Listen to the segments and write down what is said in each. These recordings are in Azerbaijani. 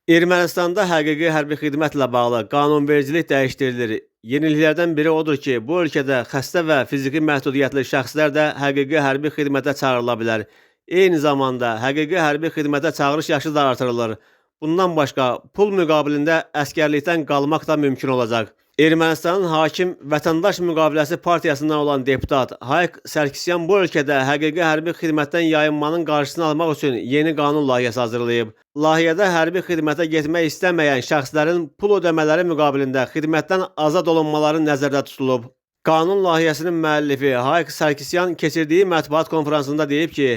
Ermənistanda həqiqi hərbi xidmətlə bağlı qanunvericilik dəyişdirilir. Yeniliklərdən biri odur ki, bu ölkədə xəstə və fiziki məhdudiyyətli şəxslər də həqiqi hərbi xidmətə çağırıla bilər. Eyni zamanda həqiqi hərbi xidmətə çağırış yaşı da artırılır. Bundan başqa, pul müqabilində əskərlikdən qalmaq da mümkün olacaq. Ermənistanın hakim Vətəndaş Müqaviləsi Partiyasından olan deputat Hayk Sarkisyan bu ölkədə həqiqi hərbi xidmətdən yayınmanın qarşısını almaq üçün yeni qanun layihəsi hazırlayıb. Layihədə hərbi xidmətə getmək istəməyən şəxslərin pul ödəmələri müqabilində xidmətdən azad olunmaları nəzərdə tutulub. Qanun layihəsinin müəllifi Hayk Sarkisyan keçirdiyi mətbuat konfransında deyib ki,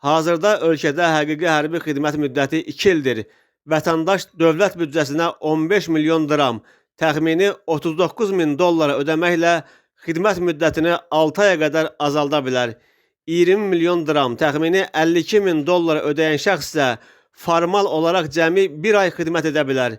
hazırda ölkədə həqiqi hərbi xidmət müddəti 2 ildir. Vətəndaş dövlət büdcəsinə 15 milyon dram, təxmini 39 min dollar ödəməklə xidmət müddətini 6 aya qədər azalda bilər. 20 milyon dram, təxmini 52 min dollar ödəyən şəxs isə formal olaraq cəmi 1 ay xidmət edə bilər.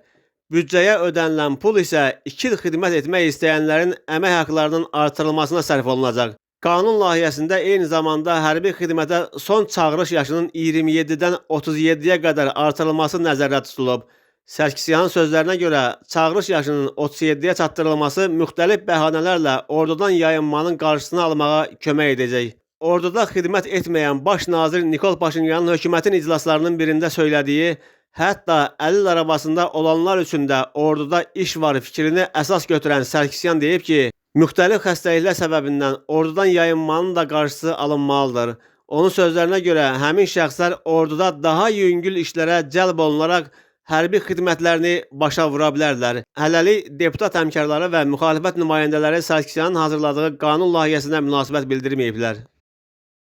Büdcəyə ödənilən pul isə 2 il xidmət etmək istəyənlərin əmək haqlarının artırılmasına sərf olunacaq. Qanun layihəsində eyni zamanda hərbi xidmətə son çağırış yaşının 27-dən 37-yə qədər artırılması nəzərdə tutulub. Sarkisyanın sözlərinə görə çağırış yaşının 37-yə çatdırılması müxtəlif bəhanələrlə ordudan yayınmanın qarşısını almağa kömək edəcək. Orduda xidmət etməyən baş nazir Nikol Paşinyanın hökumətin iclaslarının birində söylədiyi, hətta əlil arabasında olanlar üçün də orduda iş var fikrini əsas götürən Sarkisyan deyib ki, müxtəlif xəstəliklər səbəbindən ordudan yayınmanın da qarşısı alınmalıdır. Onun sözlərinə görə həmin şəxslər orduda daha yüngül işlərə cəlb olunaraq hərbi xidmətlərini başa vura bilərlər. Hələlik deputat həmkarları və müxalifət nümayəndələri Sarkisyanın hazırladığı qanun layihəsinə münasibət bildirməyiblər.